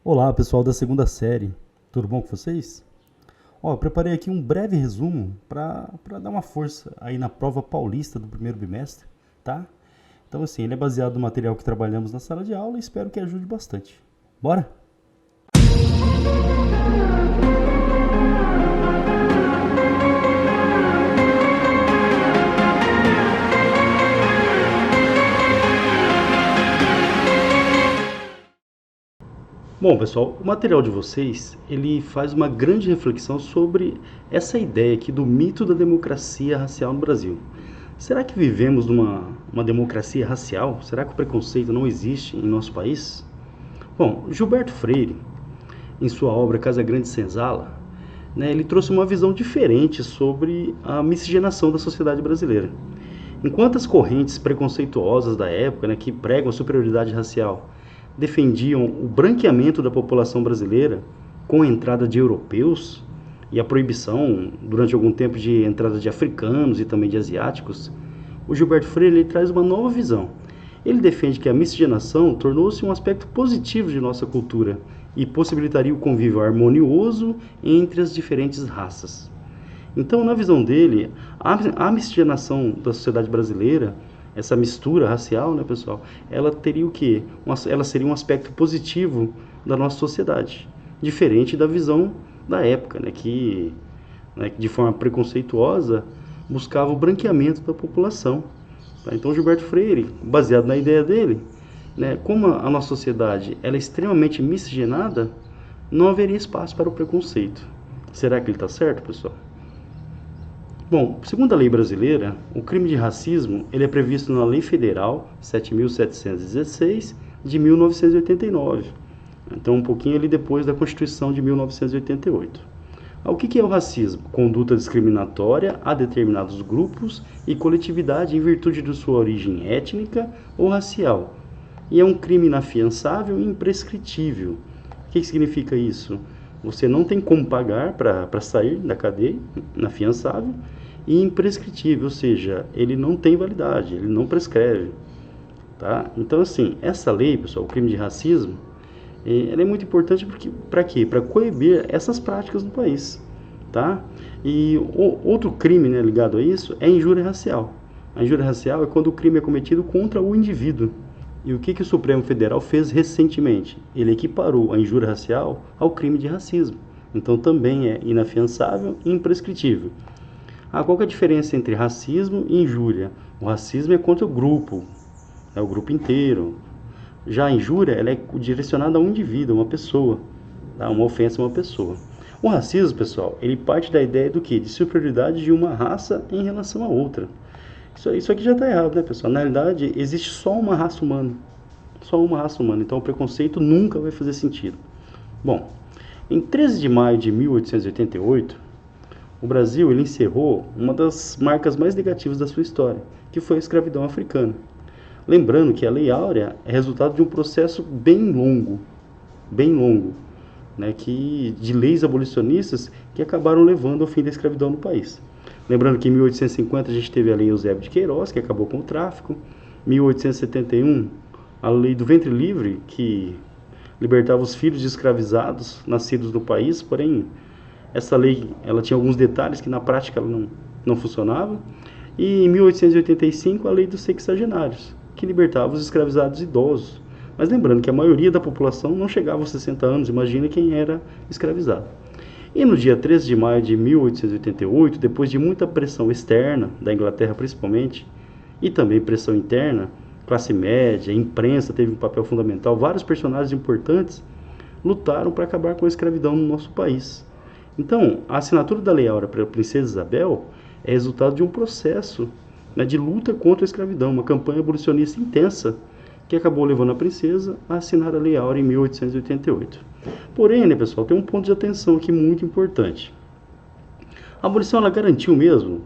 Olá, pessoal da segunda série. Tudo bom com vocês? Eu preparei aqui um breve resumo para dar uma força aí na prova paulista do primeiro bimestre, tá? Então, assim, ele é baseado no material que trabalhamos na sala de aula e espero que ajude bastante. Bora? Bom, pessoal, o material de vocês, ele faz uma grande reflexão sobre essa ideia aqui do mito da democracia racial no Brasil. Será que vivemos numa democracia racial? Será que o preconceito não existe em nosso país? Bom, Gilberto Freire, em sua obra Casa Grande Senzala, ele trouxe uma visão diferente sobre a miscigenação da sociedade brasileira. Enquanto as correntes preconceituosas da época, que pregam a superioridade racial, defendiam o branqueamento da população brasileira com a entrada de europeus e a proibição, durante algum tempo, de entrada de africanos e também de asiáticos, o Gilberto Freire traz uma nova visão. Ele defende que a miscigenação tornou-se um aspecto positivo de nossa cultura e possibilitaria o convívio harmonioso entre as diferentes raças. Então, na visão dele, a miscigenação da sociedade brasileira, essa mistura racial, pessoal, ela teria o quê? Ela seria um aspecto positivo da nossa sociedade, diferente da visão da época, que de forma preconceituosa buscava o branqueamento da população. Tá? Então, Gilberto Freire, baseado na ideia dele, como a nossa sociedade ela é extremamente miscigenada, não haveria espaço para o preconceito. Será que ele está certo, pessoal? Bom, segundo a lei brasileira, o crime de racismo ele é previsto na Lei Federal 7.716 de 1989. Então, um pouquinho ali depois da Constituição de 1988. O que é o racismo? Conduta discriminatória a determinados grupos e coletividade em virtude de sua origem étnica ou racial. E é um crime inafiançável e imprescritível. O que significa isso? Você não tem como pagar para sair da cadeia, inafiançável, e imprescritível, ou seja, ele não tem validade, ele não prescreve. Tá? Então, assim, essa lei, pessoal, o crime de racismo, ela é muito importante para quê? Para coibir essas práticas no país. Tá? E outro crime ligado a isso é a injúria racial. A injúria racial é quando o crime é cometido contra o indivíduo. E o que o Supremo Federal fez recentemente? Ele equiparou a injúria racial ao crime de racismo. Então também é inafiançável e imprescritível. Qual que é a diferença entre racismo e injúria? O racismo é contra o grupo inteiro. Já a injúria ela é direcionada a um indivíduo, a uma pessoa. Tá? Uma ofensa a uma pessoa. O racismo, pessoal, ele parte da ideia do quê? De superioridade de uma raça em relação a outra. Isso aqui já está errado, pessoal? Na realidade, existe só uma raça humana. Só uma raça humana. Então, o preconceito nunca vai fazer sentido. Bom, em 13 de maio de 1888, o Brasil ele encerrou uma das marcas mais negativas da sua história, que foi a escravidão africana. Lembrando que a Lei Áurea é resultado de um processo bem longo, de leis abolicionistas que acabaram levando ao fim da escravidão no país. Lembrando que em 1850 a gente teve a Lei Eusébio de Queiroz, que acabou com o tráfico. Em 1871, a Lei do Ventre Livre, que libertava os filhos de escravizados nascidos no país, porém, essa lei ela tinha alguns detalhes que na prática ela não funcionava. E em 1885, a Lei dos Sexagenários, que libertava os escravizados idosos. Mas lembrando que a maioria da população não chegava aos 60 anos, imagina quem era escravizado. E no dia 13 de maio de 1888, depois de muita pressão externa, da Inglaterra principalmente, e também pressão interna, classe média, imprensa teve um papel fundamental, vários personagens importantes lutaram para acabar com a escravidão no nosso país. Então, a assinatura da Lei Áurea pela Princesa Isabel é resultado de um processo de luta contra a escravidão, uma campanha abolicionista intensa, que acabou levando a princesa a assinar a Lei Áurea em 1888. Porém, pessoal, tem um ponto de atenção aqui muito importante. A abolição ela garantiu mesmo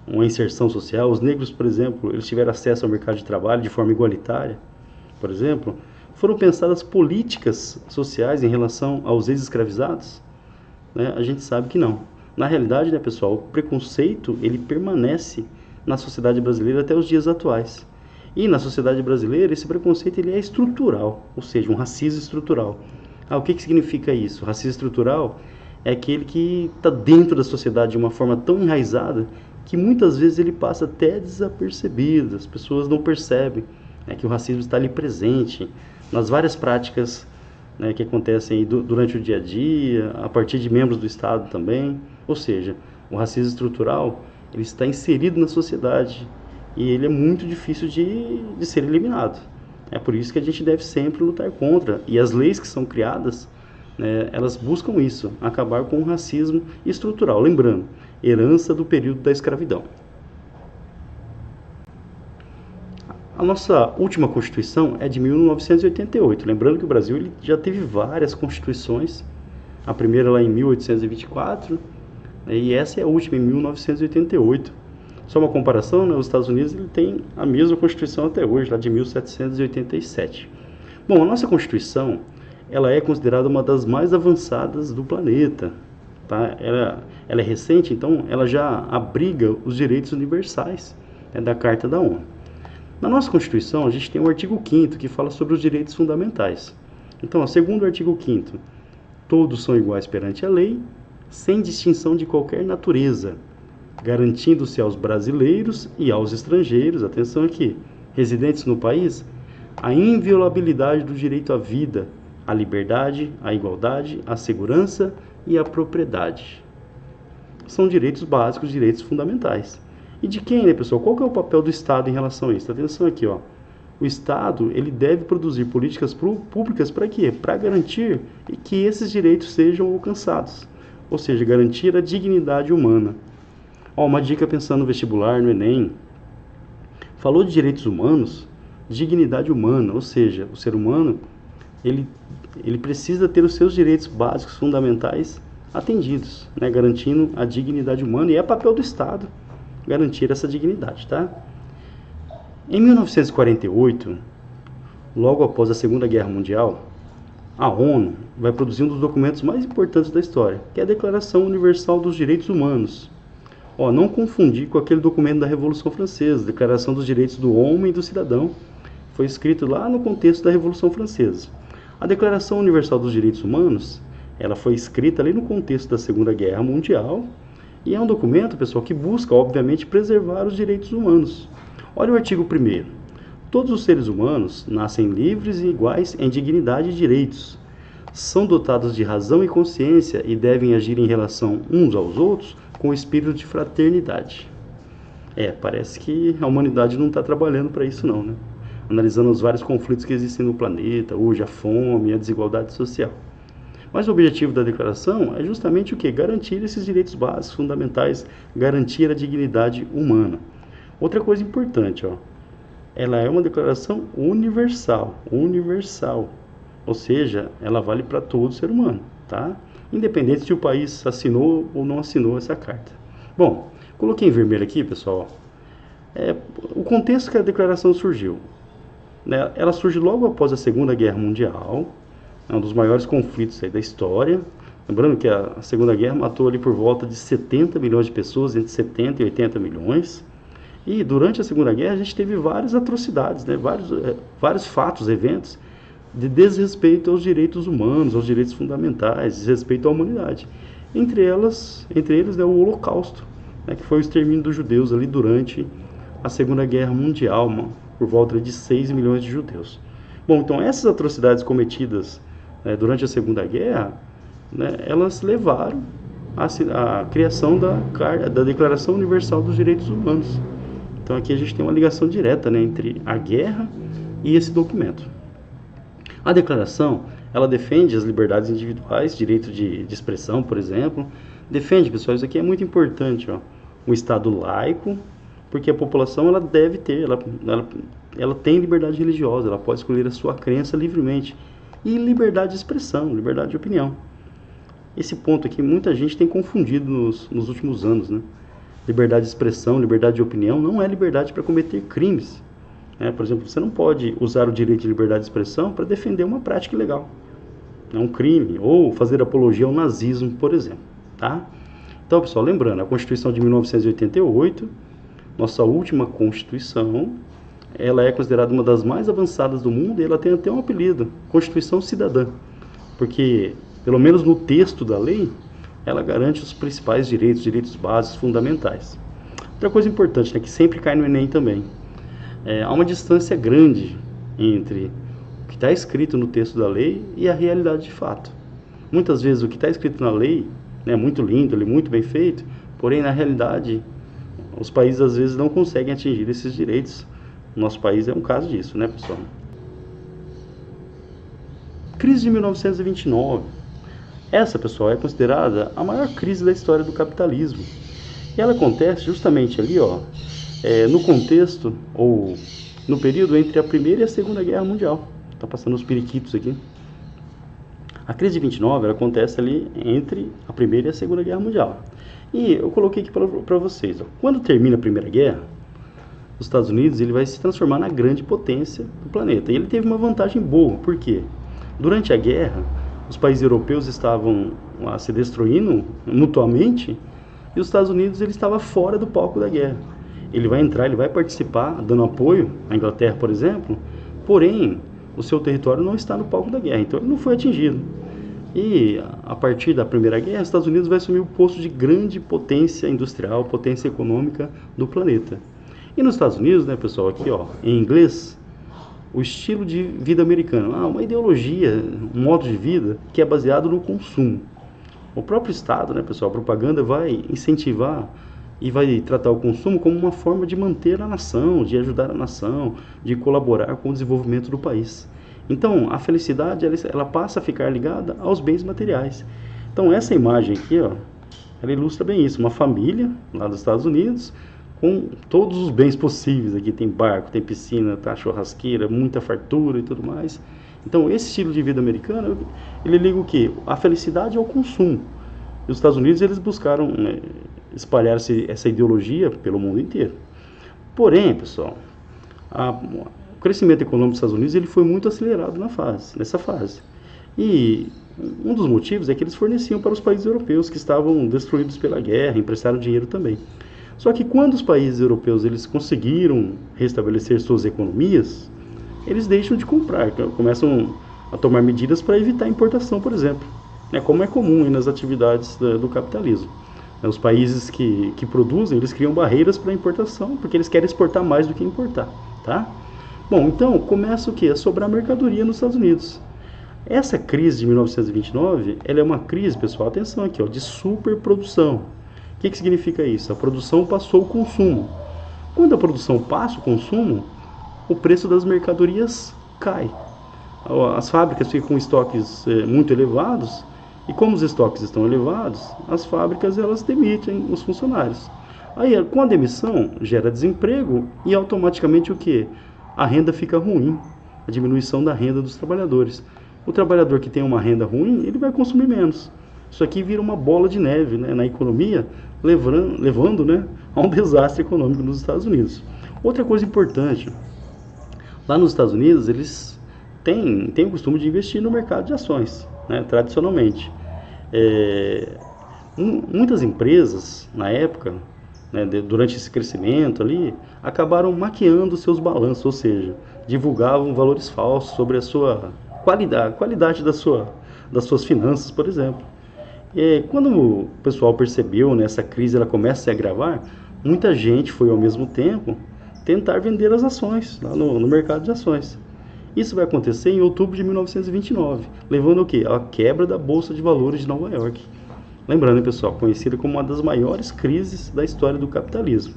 uma inserção social. Os negros, por exemplo, eles tiveram acesso ao mercado de trabalho de forma igualitária. Por exemplo, foram pensadas políticas sociais em relação aos ex-escravizados? A gente sabe que não. Na realidade, pessoal, o preconceito ele permanece na sociedade brasileira até os dias atuais. E na sociedade brasileira, esse preconceito ele é estrutural, ou seja, um racismo estrutural. O que significa isso? O racismo estrutural é aquele que está dentro da sociedade de uma forma tão enraizada que muitas vezes ele passa até desapercebido, as pessoas não percebem, né, que o racismo está ali presente nas várias práticas, né, que acontecem aí durante o dia a dia, a partir de membros do Estado também. Ou seja, o racismo estrutural ele está inserido na sociedade e ele é muito difícil de ser eliminado. É por isso que a gente deve sempre lutar contra. E as leis que são criadas, né, elas buscam isso, acabar com o racismo estrutural. Lembrando, herança do período da escravidão. A nossa última Constituição é de 1988. Lembrando que o Brasil ele já teve várias constituições. A primeira lá em 1824, né, e essa é a última, em 1988. Só uma comparação, né, os Estados Unidos ele tem a mesma Constituição até hoje, lá de 1787. Bom, a nossa Constituição ela é considerada uma das mais avançadas do planeta. Tá? Ela é recente, então ela já abriga os direitos universais, né, da Carta da ONU. Na nossa Constituição, a gente tem o artigo 5º, que fala sobre os direitos fundamentais. Então, segundo o artigo 5º, todos são iguais perante a lei, sem distinção de qualquer natureza, garantindo-se aos brasileiros e aos estrangeiros, atenção aqui, residentes no país, a inviolabilidade do direito à vida, à liberdade, à igualdade, à segurança e à propriedade. São direitos básicos, direitos fundamentais. E de quem, né, pessoal? Qual que é o papel do Estado em relação a isso? Atenção aqui, ó. O Estado, ele deve produzir políticas públicas para quê? Para garantir que esses direitos sejam alcançados. Ou seja, garantir a dignidade humana. Ó, uma dica pensando no vestibular, no Enem. Falou de direitos humanos, dignidade humana, ou seja, o ser humano, ele precisa ter os seus direitos básicos, fundamentais, atendidos, né? Garantindo a dignidade humana, e é papel do Estado garantir essa dignidade, tá? Em 1948, logo após a Segunda Guerra Mundial, a ONU vai produzir um dos documentos mais importantes da história, que é a Declaração Universal dos Direitos Humanos. Ó, não confundir com aquele documento da Revolução Francesa, Declaração dos Direitos do Homem e do Cidadão, foi escrito lá no contexto da Revolução Francesa. A Declaração Universal dos Direitos Humanos, ela foi escrita ali no contexto da Segunda Guerra Mundial, e é um documento, pessoal, que busca, obviamente, preservar os direitos humanos. Olha o artigo 1º. Todos os seres humanos nascem livres e iguais em dignidade e direitos. São dotados de razão e consciência e devem agir em relação uns aos outros com espírito de fraternidade. Parece que a humanidade não está trabalhando para isso não, né? Analisando os vários conflitos que existem no planeta, hoje a fome, a desigualdade social. Mas o objetivo da declaração é justamente o quê? Garantir esses direitos básicos, fundamentais, garantir a dignidade humana. Outra coisa importante, ó, ela é uma declaração universal, ou seja, ela vale para todo ser humano, tá? Independente se o país assinou ou não assinou essa carta. Bom, coloquei em vermelho aqui, pessoal, o contexto que a declaração surgiu, né? Ela surge logo após a Segunda Guerra Mundial, é um dos maiores conflitos aí da história. Lembrando que a Segunda Guerra matou ali por volta de 70 milhões de pessoas, entre 70 e 80 milhões. E durante a Segunda Guerra a gente teve várias atrocidades, né? Vários fatos, eventos de desrespeito aos direitos humanos, aos direitos fundamentais, desrespeito à humanidade. Entre eles, né, o Holocausto, né, que foi o extermínio dos judeus ali durante a Segunda Guerra Mundial, por volta de 6 milhões de judeus. Bom, então essas atrocidades cometidas durante a Segunda Guerra, né, elas levaram à criação da Declaração Universal dos Direitos Humanos. Então aqui a gente tem uma ligação direta, né, entre a guerra e esse documento. A declaração, ela defende as liberdades individuais, direito de expressão, por exemplo. Defende, pessoal, isso aqui é muito importante, ó, um Estado laico, porque a população ela deve ter, ela tem liberdade religiosa, ela pode escolher a sua crença livremente. E liberdade de expressão, liberdade de opinião. Esse ponto aqui muita gente tem confundido nos últimos anos, né? Liberdade de expressão, liberdade de opinião não é liberdade para cometer crimes. Por exemplo, você não pode usar o direito de liberdade de expressão para defender uma prática ilegal. É um crime, ou fazer apologia ao nazismo, por exemplo. Tá? Então, pessoal, lembrando, a Constituição de 1988, nossa última Constituição, ela é considerada uma das mais avançadas do mundo e ela tem até um apelido, Constituição Cidadã, porque, pelo menos no texto da lei, ela garante os principais direitos básicos fundamentais. Outra coisa importante, né, que sempre cai no Enem também, há uma distância grande entre o que está escrito no texto da lei e a realidade de fato. Muitas vezes o que está escrito na lei é muito lindo, muito bem feito, porém na realidade os países às vezes não conseguem atingir esses direitos. O nosso país é um caso disso, né, pessoal? Crise de 1929. Essa, pessoal, é considerada a maior crise da história do capitalismo. E ela acontece justamente ali, no contexto ou no período entre a Primeira e a Segunda Guerra Mundial. Tá passando os periquitos aqui. A crise de 29 ela acontece ali entre a Primeira e a Segunda Guerra Mundial. E eu coloquei aqui para vocês. Quando termina a Primeira Guerra, os Estados Unidos ele vai se transformar na grande potência do planeta. E ele teve uma vantagem boa. Por quê? Durante a guerra, os países europeus estavam se destruindo mutuamente e os Estados Unidos ele estava fora do palco da guerra. Ele vai entrar, ele vai participar, dando apoio à Inglaterra, por exemplo, porém, o seu território não está no palco da guerra, então ele não foi atingido. E a partir da Primeira Guerra, os Estados Unidos vai assumir o posto de grande potência industrial, potência econômica do planeta. E nos Estados Unidos, né, pessoal, aqui, em inglês, o estilo de vida americano, uma ideologia, um modo de vida que é baseado no consumo. O próprio Estado, né, pessoal, a propaganda vai incentivar e vai tratar o consumo como uma forma de manter a nação, de ajudar a nação, de colaborar com o desenvolvimento do país. Então, a felicidade, ela passa a ficar ligada aos bens materiais. Então, essa imagem aqui, ela ilustra bem isso. Uma família lá dos Estados Unidos, com todos os bens possíveis. Aqui tem barco, tem piscina, tá churrasqueira, muita fartura e tudo mais. Então, esse estilo de vida americano, ele liga o quê? A felicidade ao consumo. E os Estados Unidos, eles buscaram espalhar essa ideologia pelo mundo inteiro. Porém, pessoal, o crescimento econômico dos Estados Unidos ele foi muito acelerado nessa fase. E um dos motivos é que eles forneciam para os países europeus que estavam destruídos pela guerra, emprestaram dinheiro também. Só que quando os países europeus eles conseguiram restabelecer suas economias, eles deixam de comprar, começam a tomar medidas para evitar a importação, por exemplo, como é comum nas atividades do capitalismo. Os países que produzem, eles criam barreiras para a importação, porque eles querem exportar mais do que importar, tá? Bom, então começa o quê? A sobrar mercadoria nos Estados Unidos. Essa crise de 1929, ela é uma crise, pessoal, atenção aqui, de superprodução. O que significa isso? A produção passou o consumo. Quando a produção passa o consumo, o preço das mercadorias cai. As fábricas ficam com estoques muito elevados, e como os estoques estão elevados, as fábricas elas demitem os funcionários. Aí, com a demissão, gera desemprego e automaticamente o quê? A renda fica ruim, a diminuição da renda dos trabalhadores. O trabalhador que tem uma renda ruim, ele vai consumir menos. Isso aqui vira uma bola de neve, na economia, levando a um desastre econômico nos Estados Unidos. Outra coisa importante, lá nos Estados Unidos, eles têm o costume de investir no mercado de ações, tradicionalmente. Muitas empresas, na época, durante esse crescimento ali, acabaram maquiando seus balanços, ou seja, divulgavam valores falsos sobre a sua qualidade das suas finanças, por exemplo. Quando o pessoal percebeu, essa crise ela começa a se agravar, muita gente foi ao mesmo tempo tentar vender as ações lá no mercado de ações. Isso vai acontecer em outubro de 1929, levando o quê? A quebra da Bolsa de Valores de Nova York. Lembrando, pessoal, conhecida como uma das maiores crises da história do capitalismo.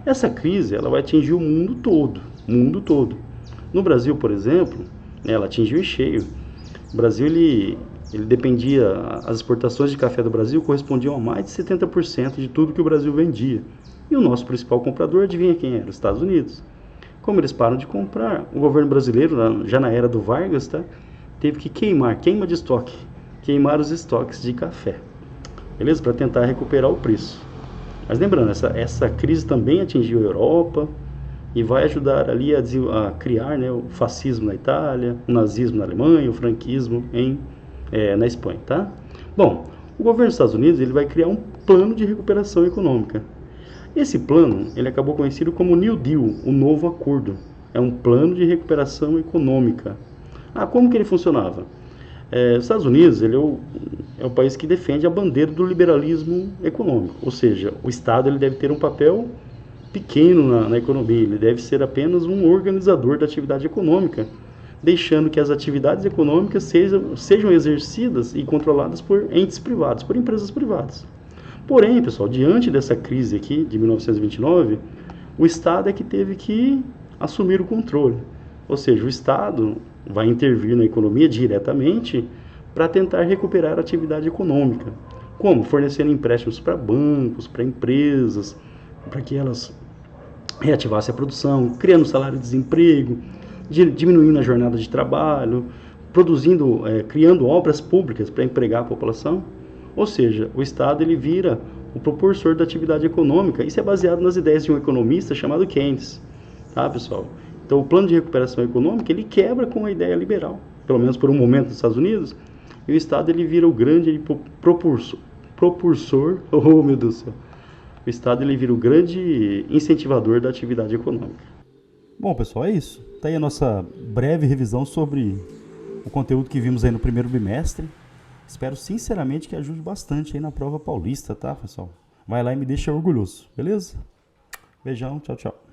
Essa crise ela vai atingir o mundo todo. No Brasil, por exemplo, ela atingiu em cheio. O Brasil ele dependia, as exportações de café do Brasil correspondiam a mais de 70% de tudo que o Brasil vendia. E o nosso principal comprador, adivinha quem era? Os Estados Unidos. Como eles param de comprar, o governo brasileiro, já na era do Vargas, teve que queimar os estoques de café, beleza? Para tentar recuperar o preço. Mas lembrando, essa crise também atingiu a Europa e vai ajudar ali a criar o fascismo na Itália, o nazismo na Alemanha, o franquismo na Espanha, tá? Bom, o governo dos Estados Unidos ele vai criar um plano de recuperação econômica. Esse plano ele acabou conhecido como New Deal, o novo acordo. É um plano de recuperação econômica. Como que ele funcionava? Os Estados Unidos, ele é o país que defende a bandeira do liberalismo econômico, ou seja, o Estado ele deve ter um papel pequeno na economia, ele deve ser apenas um organizador da atividade econômica, deixando que as atividades econômicas sejam exercidas e controladas por entes privados, por empresas privadas. Porém, pessoal, diante dessa crise aqui de 1929, o Estado é que teve que assumir o controle. Ou seja, o Estado vai intervir na economia diretamente para tentar recuperar a atividade econômica. Como? Fornecendo empréstimos para bancos, para empresas, para que elas reativassem a produção, criando salário-desemprego, diminuindo a jornada de trabalho, criando obras públicas para empregar a população. Ou seja, o Estado ele vira o propulsor da atividade econômica. Isso é baseado nas ideias de um economista chamado Keynes, tá, pessoal? Então, o plano de recuperação econômica ele quebra com a ideia liberal, pelo menos por um momento nos Estados Unidos, e o Estado ele vira o grande propulsor, oh meu Deus do céu, o Estado ele vira o grande incentivador da atividade econômica. Bom, pessoal, é isso. Tá aí a nossa breve revisão sobre o conteúdo que vimos aí no primeiro bimestre. Espero sinceramente que ajude bastante aí na prova paulista, tá, pessoal? Vai lá e me deixa orgulhoso, beleza? Beijão, tchau, tchau.